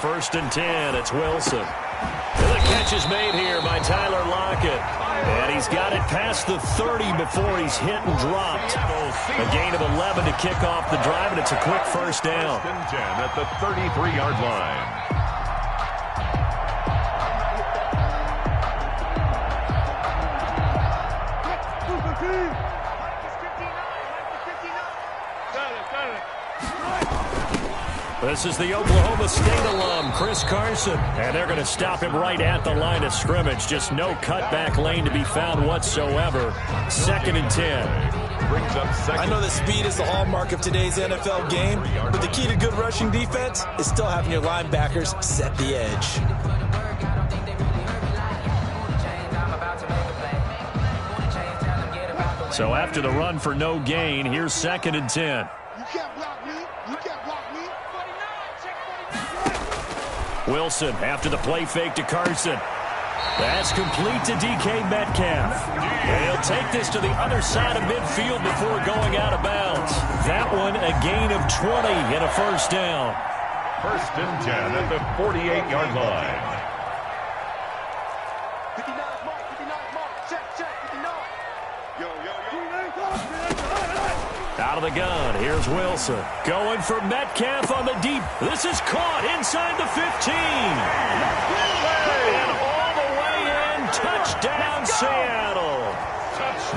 first and 10. It's Wilson. And the catch is made here by Tyler Lockett. And he's got it past the 30 before he's hit and dropped. A gain of 11 to kick off the drive, and it's a quick first down. First and 10 at the 33-yard line. This is the Oklahoma State alum, Chris Carson. And they're going to stop him right at the line of scrimmage. Just no cutback lane to be found whatsoever. Second and 10. I know that speed is the hallmark of today's NFL game, but the key to good rushing defense is still having your linebackers set the edge. So after the run for no gain, here's second and 10. You can't block me. You can't block me. Wilson after the play fake to Carson. That's complete to DK Metcalf. And he'll take this to the other side of midfield before going out of bounds. That one a gain of 20 and a first down. First and 10 at the 48-yard line. 59 mark, 59 mark. Check, 59. Yo. Out of the gun, here's Wilson. Going for Metcalf on the deep. This is caught inside the 15. And all the way in, touchdown Seattle.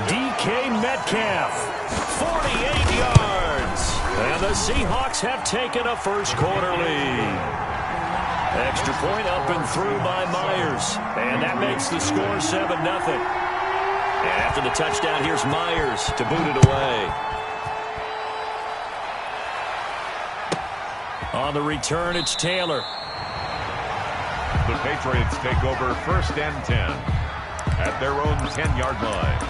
DK Metcalf, 48 yards. And the Seahawks have taken a first quarter lead. Extra point up and through by Myers. And that makes the score 7-0. After the touchdown, here's Myers to boot it away. On the return, it's Taylor. The Patriots take over first and 10 at their own 10-yard line.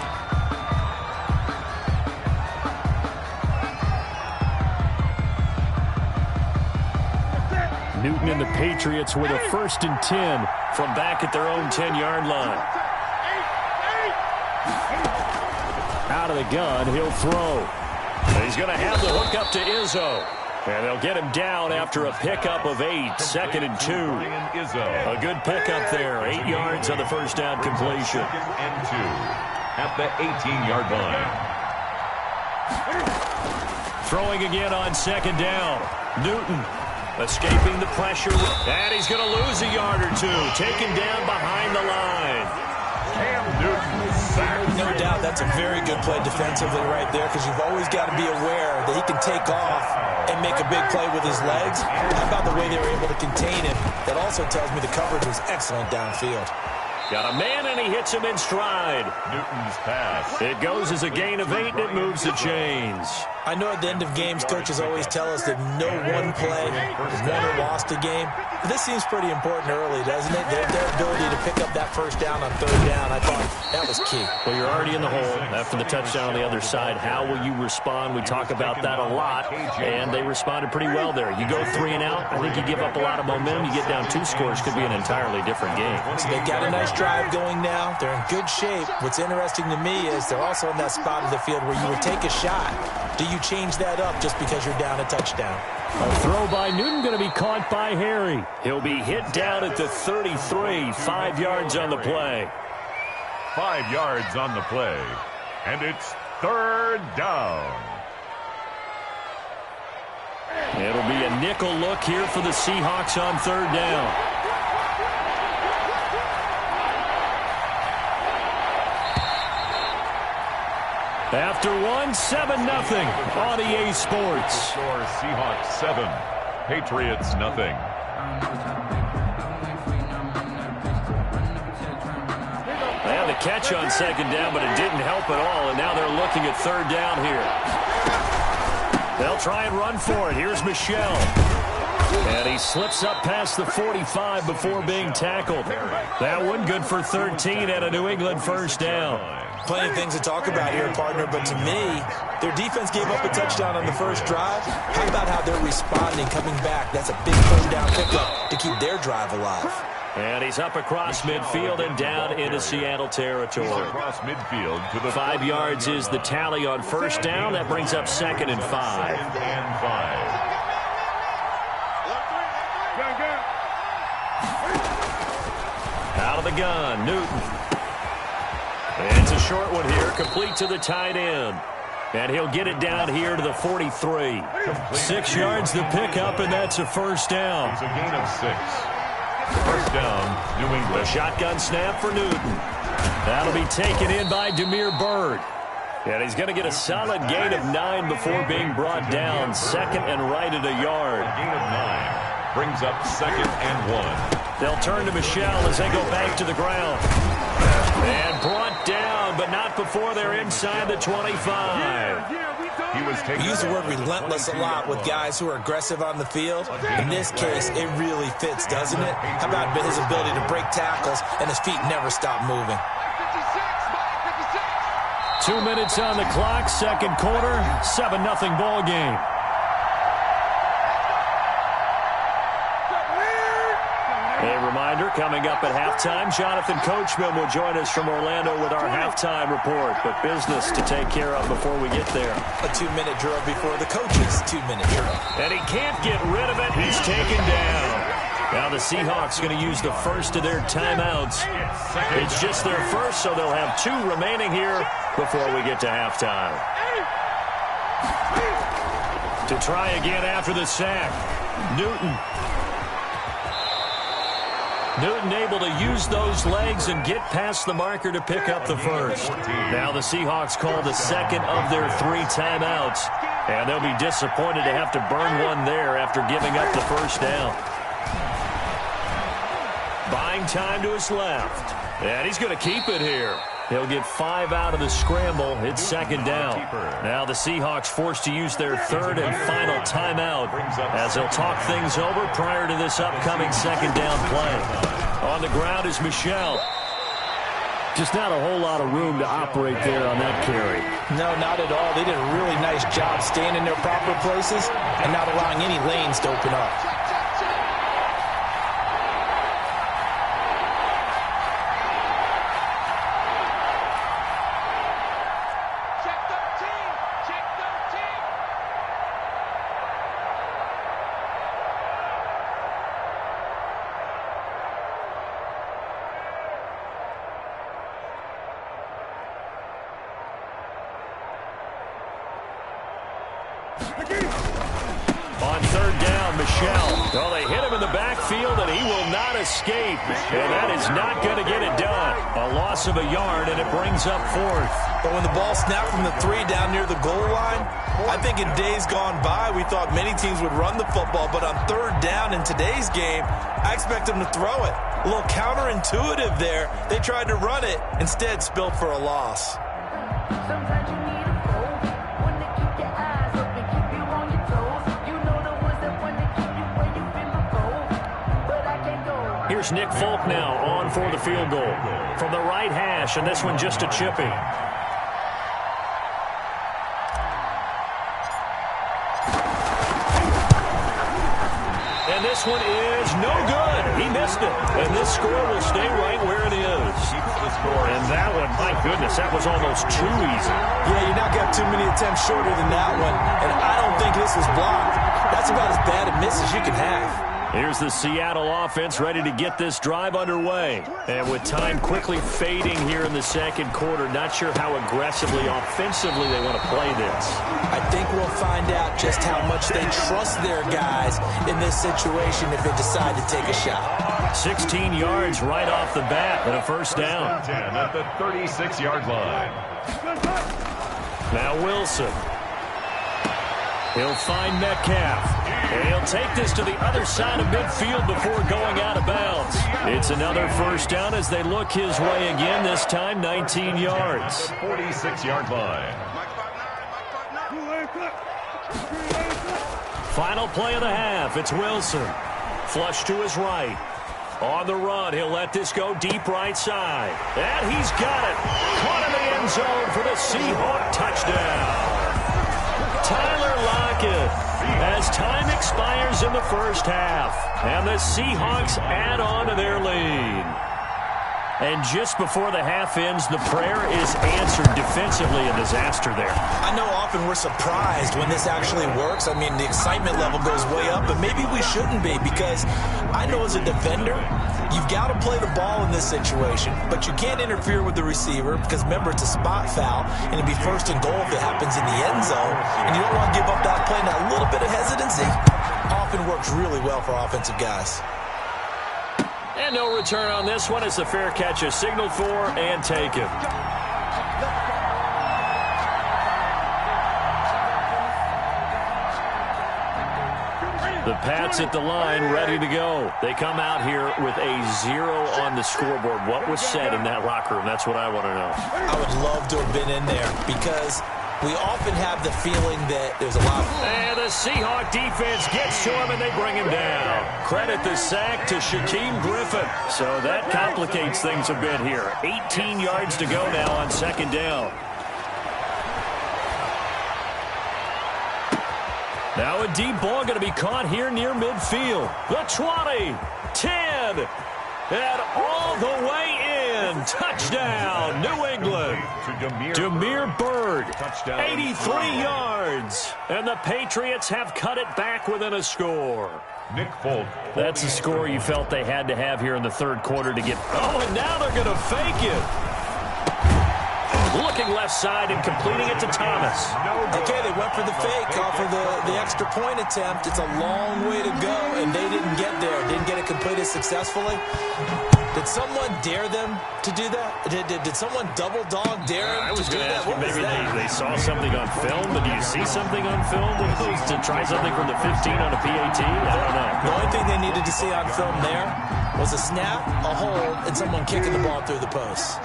Newton and the Patriots with a first and 10 from back at their own 10-yard line. Out of the gun, he'll throw. He's going to have the hook up to Izzo. And they'll get him down after a pickup of 8, second and 2. A good pickup there, 8 yards on the first down completion. Second and 2 at the 18-yard line. Throwing again on second down. Newton escaping the pressure. And he's going to lose a yard or two. Taken down behind the line. Cam Newton sacked. No doubt that's a very good play defensively right there, because you've always got to be aware that he can take off and make a big play with his legs. How about the way they were able to contain him? That also tells me the coverage was excellent downfield. Got a man, and he hits him in stride. Newton's pass. It goes as a gain of 8, and it moves the chains. I know at the end of games, coaches always tell us that no one play has won or lost a game. But this seems pretty important early, doesn't it? Their ability to pick up that first down on third down, I thought that was key. Well, you're already in the hole after the touchdown on the other side. How will you respond? We talk about that a lot, and they responded pretty well there. You go 3 and out, I think you give up a lot of momentum. You get down 2 scores, could be an entirely different game. So they got a nice drive going now. They're in good shape. What's interesting to me is they're also in that spot of the field where you would take a shot. Do you change that up just because you're down a touchdown? A throw by Newton going to be caught by Harry. He'll be hit down at the 33, 5 yards on the play. 5 yards on the play, and it's third down. It'll be a nickel look here for the Seahawks on third down. After 1, 7-0 on EA Sports. Score Seahawks 7, Patriots nothing. They had the catch on second down, but it didn't help at all, and now they're looking at third down here. They'll try and run for it. Here's Michel. And he slips up past the 45 before being tackled. That one good for 13 and a New England first down. Plenty of things to talk about here, partner, but to me, their defense gave up a touchdown on the first drive. How about how they're responding, coming back? That's a big third down pickup to keep their drive alive. And he's up across midfield and down into Seattle territory. Across midfield to the 5 yards is the tally on first down. That brings up second and 5. Second and 5. Out of the gun, Newton. And it's a short one here, complete to the tight end. And he'll get it down here to the 43. 6 yards the pickup, and that's a first down. It's a gain of 6. First down, New England. A shotgun snap for Newton. That'll be taken in by Demir Bird. And he's going to get a solid gain of 9 before being brought down. Second and right at a yard. A gain of 9 brings up 2nd and 1. They'll turn to Michelle as they go back to the ground. And brought down, but not before they're inside the 25. We use the word relentless a lot with guys who are aggressive on the field. In this case, it really fits, doesn't it? How about his ability to break tackles and his feet never stop moving? 2 minutes on the clock, second quarter, 7-0 ball game. A reminder, coming up at halftime, Jonathan Coachman will join us from Orlando with our halftime report, but business to take care of before we get there. A 2-minute drill before the coach's 2-minute drill. And he can't get rid of it. He's taken down. Now the Seahawks going to use the first of their timeouts. It's just their first, so they'll have 2 remaining here before we get to halftime. To try again after the sack, Newton able to use those legs and get past the marker to pick up the first. Now the Seahawks call the second of their 3 timeouts, and they'll be disappointed to have to burn one there after giving up the first down. Buying time to his left, and he's going to keep it here. He'll get 5 out of the scramble. It's second down. Now the Seahawks forced to use their 3rd and final timeout as they'll talk things over prior to this upcoming second down play. On the ground is Michelle. Just not a whole lot of room to operate there on that carry. No, not at all. They did a really nice job staying in their proper places and not allowing any lanes to open up. On third down, Michelle. Oh, they hit him in the backfield, and he will not escape. And that is not going to get it done. A loss of a yard, and it brings up 4th. But when the ball snapped from the 3 down near the goal line, I think in days gone by, we thought many teams would run the football. But on third down in today's game, I expect them to throw it. A little counterintuitive there. They tried to run it, instead spilled for a loss. Sometimes you need a fold, one to keep your eyes open, keep you on your toes. You know the ones that want to keep you where you've been before, but I can't go. Here's Nick Folk now on for the field goal. From the right hash, and this one just a chipping. And this one is no good. He missed it. And this score will stay right where it is. And that one, my goodness, that was almost too easy. Yeah, you're not got too many attempts shorter than that one. And I don't think this was blocked. That's about as bad a miss as you can have. Here's the Seattle offense ready to get this drive underway. And with time quickly fading here in the second quarter, not sure how aggressively, offensively they want to play this. I think we'll find out just how much they trust their guys in this situation if they decide to take a shot. 16 yards right off the bat and a first down. 10 at the 36-yard line. Now Wilson. He'll find Metcalf. And he'll take this to the other side of midfield before going out of bounds. It's another first down as they look his way again, this time 19 yards. 46-yard line. Final play of the half. It's Wilson. Flush to his right. On the run, he'll let this go deep right side. And he's got it. Caught in the end zone for the Seahawk touchdown. Tyler Lockett. As time expires in the first half, and the Seahawks add on to their lead. And just before the half ends, the prayer is answered defensively. A disaster there. I know often we're surprised when this actually works. I mean, the excitement level goes way up, but maybe we shouldn't be, because I know as a defender, You've got to play the ball in this situation, but you can't interfere with the receiver because, remember, it's a spot foul, and it'd be first and goal if it happens in the end zone, and you don't want to give up that play. Now, a little bit of hesitancy often works really well for offensive guys. And no return on this one as the fair catch is signaled for and taken. The Pats at the line, ready to go. They come out here with a 0 on the scoreboard. What was said in that locker room? That's what I want to know. I would love to have been in there because we often have the feeling that there's a lot of... And the Seahawk defense gets to him, and they bring him down. Credit the sack to Shaquem Griffin. So that complicates things a bit here. 18 yards to go now on second down. Now a deep ball going to be caught here near midfield. The 20, 10, and all the way in. Touchdown, New England. Demir Bird, 83 yards. And the Patriots have cut it back within a score. Nick Folk. That's a score you felt they had to have here in the third quarter to get... Oh, and now they're going to fake it. Looking left side and completing it to Thomas. Okay, they went for the fake off of the extra point attempt. It's a long way to go, and they didn't get there. Didn't get it completed successfully. Did someone dare them to do that? Did someone double dog dare them I was to do going to that? ask you, maybe they saw something on film, but do you see something on film to try something from the 15 on a PAT? I don't know. The only thing they needed to see on film there was a snap, a hold, and someone kicking the ball through the post.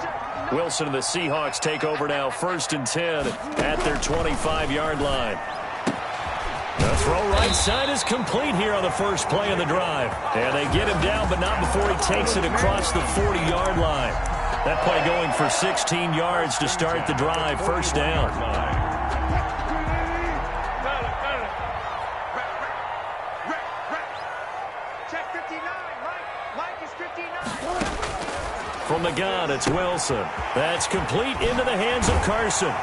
Wilson and the Seahawks take over now, 1st and 10 at their 25-yard line. The throw right side is complete here on the first play of the drive. And they get him down, but not before he takes it across the 40-yard line. That play going for 16 yards to start the drive, 1st down. Check 59, Mike is 59. From the gun, it's Wilson. That's complete into the hands of Carson.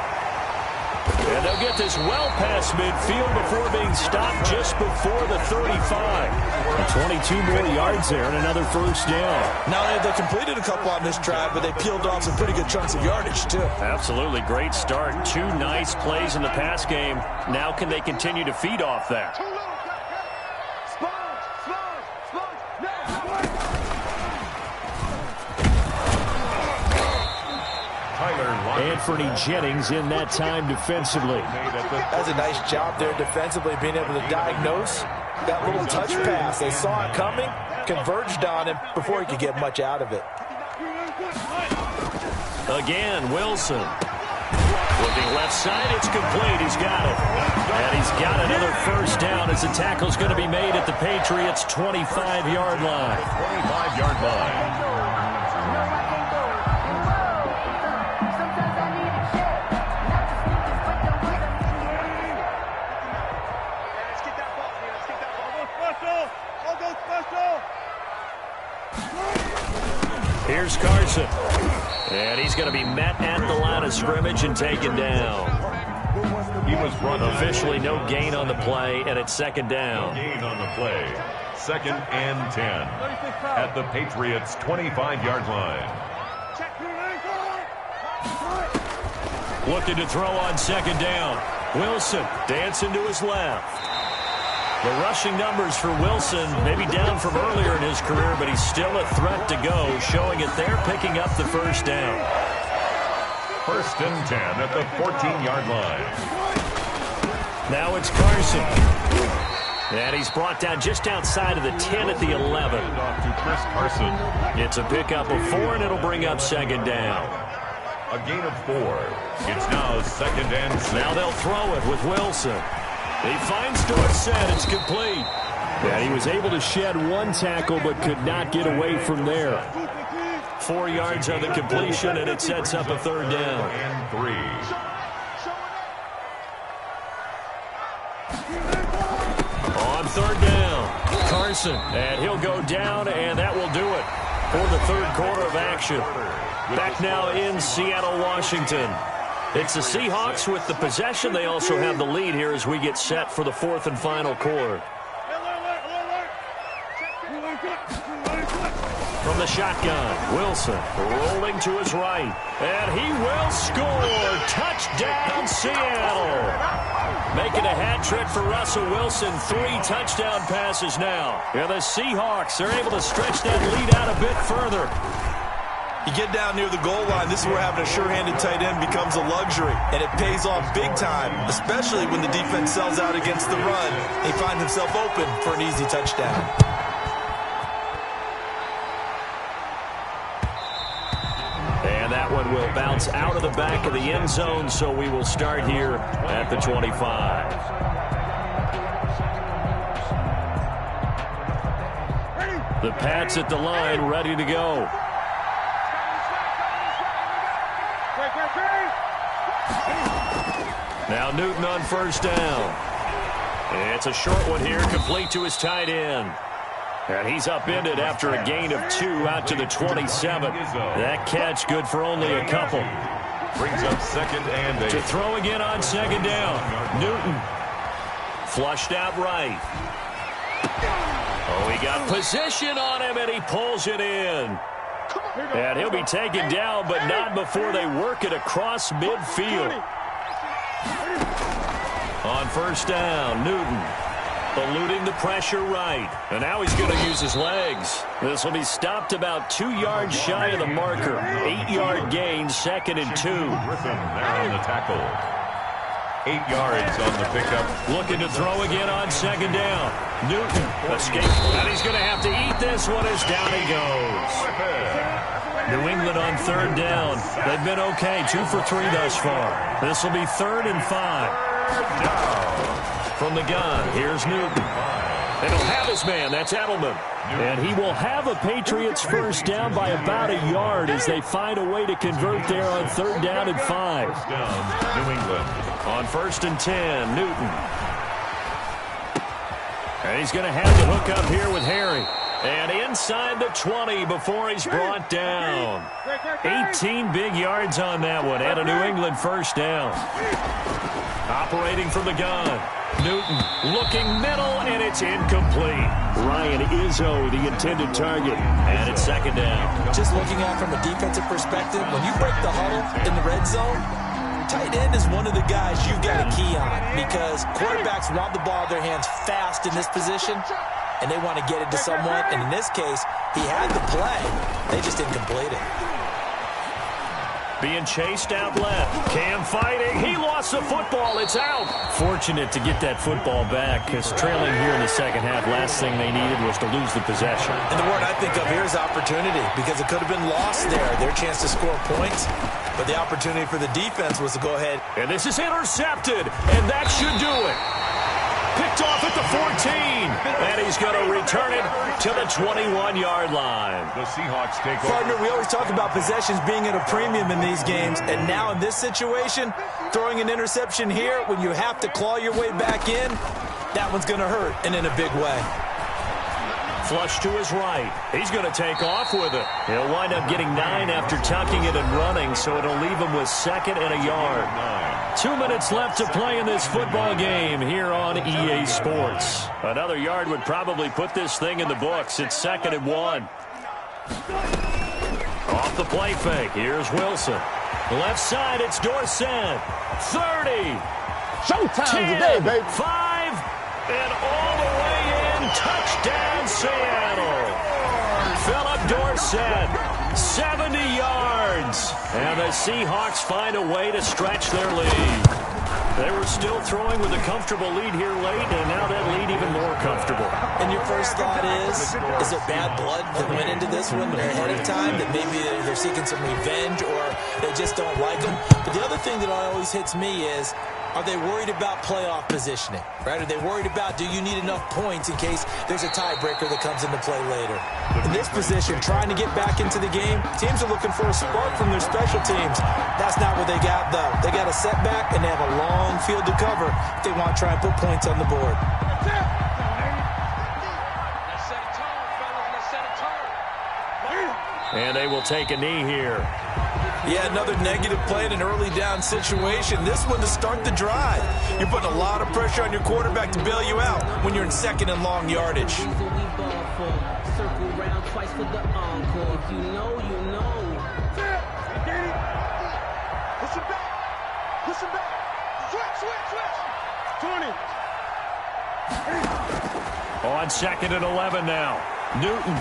And they'll get this well past midfield before being stopped just before the 35. And 22 more yards there and another 1st down. Now, they completed a couple on this drive, but they peeled off some pretty good chunks of yardage, too. Absolutely great start. 2 nice plays in the pass game. Now can they continue to feed off that? Anthony Jennings in that time defensively. That's a nice job there defensively, being able to diagnose that little touch pass. They saw it coming, converged on him before he could get much out of it. Again, Wilson. Looking left side, it's complete. He's got it. And he's got another 1st down as the tackle's going to be made at the Patriots' 25-yard line. 25-yard line. Here's Carson. And he's going to be met at the line of scrimmage and taken down. He was run officially no gain on the play, and it's 2nd down. No gain on the play. 2nd and 10 at the Patriots' 25-yard line. Looking to throw on 2nd down. Wilson dancing to his left. The rushing numbers for Wilson maybe down from earlier in his career, but he's still a threat to go, showing it there, picking up the 1st down. 1st and 10 at the 14-yard line. Now it's Carson. And he's brought down just outside of the 10 at the 11. Off to Chris Carson. It's a pickup of 4, and it'll bring up 2nd down. A gain of 4. It's now 2nd and 6. Now they'll throw it with Wilson. He finds Dorsett. It's complete. And he was able to shed 1 tackle but could not get away from there. 4 yards on the completion, and it sets up a 3rd down. And 3. On 3rd down, Carson. And he'll go down, and that will do it for the 3rd quarter of action. Back now in Seattle, Washington. It's the Seahawks with the possession. They also have the lead here as we get set for the 4th and final quarter. from the shotgun. Wilson rolling to his right. And he will score. Touchdown, Seattle. Making a hat trick for Russell Wilson. 3 touchdown passes now. And the Seahawks are able to stretch that lead out a bit further. You get down near the goal line, this is where having a sure-handed tight end becomes a luxury, and it pays off big time, especially when the defense sells out against the run. He finds himself open for an easy touchdown. And that one will bounce out of the back of the end zone, so we will start here at the 25. The Pats at the line, ready to go. Now Newton on first down. It's a short one here, complete to his tight end. And he's upended after a gain of 2 out to the 27. That catch good for only a couple. Brings up 2nd and 8. To throw again on 2nd down. Newton flushed out right. Oh, he got position on him, and he pulls it in. And he'll be taken down, but not before they work it across midfield. On first down, Newton eluding the pressure right. And now he's going to use his legs. This will be stopped about 2 yards shy of the marker. 8-yard gain, 2nd and 2. Griffin there on the tackle. 8 yards on the pickup. Looking to throw again on 2nd down. Newton escapes. And he's going to have to eat this one as down he goes. New England on 3rd down. They've been okay, 2 for 3 thus far. This will be 3rd and 5. From the gun, here's Newton. And he'll have his man, that's Edelman. And he will have a Patriots first down by about a yard as they find a way to convert there on 3rd down and 5. New England. On 1st and 10, Newton. And he's going to have to hook up here with Harry. And inside the 20 before he's brought down. 18 big yards on that one and a New England first down. Operating from the gun. Newton looking middle, and it's incomplete. Ryan Izzo, the intended target, and it's 2nd down. Just looking at it from a defensive perspective, when you break the huddle in the red zone, tight end is one of the guys you've got a key on because quarterbacks want the ball in their hands fast in this position, and they want to get it to someone. And in this case, he had the play. They just didn't complete it. Being chased out left. Cam fighting. He lost the football. It's out. Fortunate to get that football back because trailing here in the second half, last thing they needed was to lose the possession. And the word I think of here is opportunity because it could have been lost there. Their chance to score points. But the opportunity for the defense was to go ahead. And this is intercepted. And that should do it. Picked off at the 14. And he's going to return it to the 21-yard line. The Seahawks take over. Partner, we always talk about possessions being at a premium in these games. And now in this situation, throwing an interception here when you have to claw your way back in, that one's going to hurt and in a big way. Flush to his right. He's going to take off with it. He'll wind up getting 9 after tucking it and running, so it'll leave him with 2nd and a yard. 2 minutes left to play in this football game here on EA Sports. Another yard would probably put this thing in the books. It's 2nd and 1. Off the play fake. Here's Wilson. Left side, it's Dorsett. 30. Showtime 10, today, baby. 5, and all the way in. Touchdown, Seattle. Philip Dorsett, 70 yards. And the Seahawks find a way to stretch their lead. They were still throwing with a comfortable lead here late, and now that lead even more comfortable. And your first thought is it bad blood that went into this one ahead of time, that maybe they're seeking some revenge or they just don't like them? But the other thing that always hits me is, are they worried about playoff positioning, right? Are they worried about, do you need enough points in case there's a tiebreaker that comes into play later? In this position, trying to get back into the game, teams are looking for a spark from their special teams. That's not what they got, though. They got a setback, and they have a long field to cover if they want to try and put points on the board. And they will take a knee here. Yeah, another negative play in an early down situation. This one to start the drive. You're putting a lot of pressure on your quarterback to bail you out when you're in second and long yardage. Circle round twice for the encore. If you know, you know. Push him back. Push him back. Switch. 20. On 2nd and 11 now. Newton.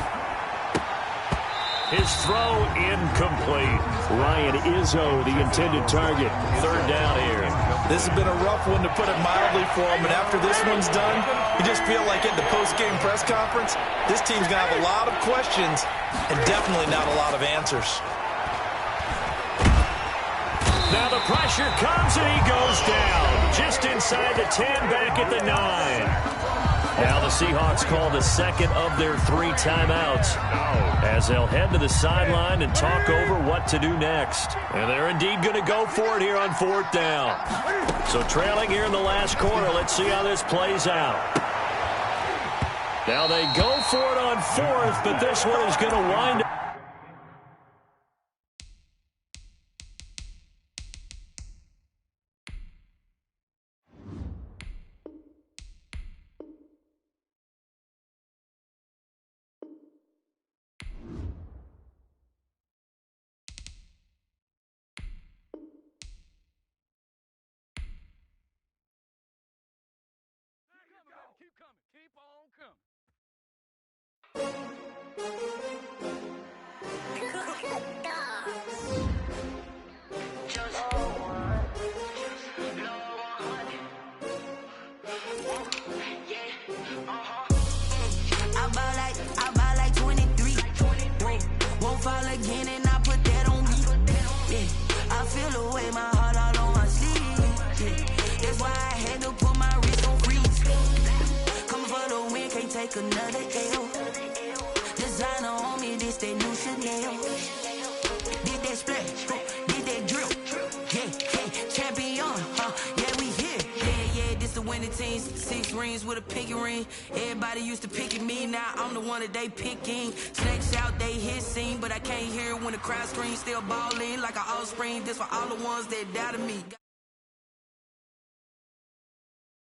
His throw incomplete. Ryan Izzo, the intended target. 3rd down here. This has been a rough one, to put it mildly, for him. And after this one's done, you just feel like at the post-game press conference, this team's going to have a lot of questions and definitely not a lot of answers. Now the pressure comes and he goes down. Just inside the 10, back at the 9. Now the Seahawks call the second of their 3 timeouts as they'll head to the sideline and talk over what to do next. And they're indeed going to go for it here on 4th down. So trailing here in the last quarter, let's see how this plays out. Now they go for it on 4th, but this one is going to wind up. Keep on coming. I buy like 23. Won't fall again, and I put that on me. Yeah, I feel the way, my heart all on my sleeve. Yeah, that's why I had to put my wrist on freeze. Coming for the win, can't take another L. Designer on me, this that new Chanel. Did that splash, did that drip. Yeah, champion, yeah, we here. Yeah, this the winning team. 6 rings with a pinky ring. Everybody used to pick at me, now I'm the one that they picking. Snakes out, they hit scene, but I can't hear it when the crowd screams. Still balling like an offspring. This for all the ones that doubted me.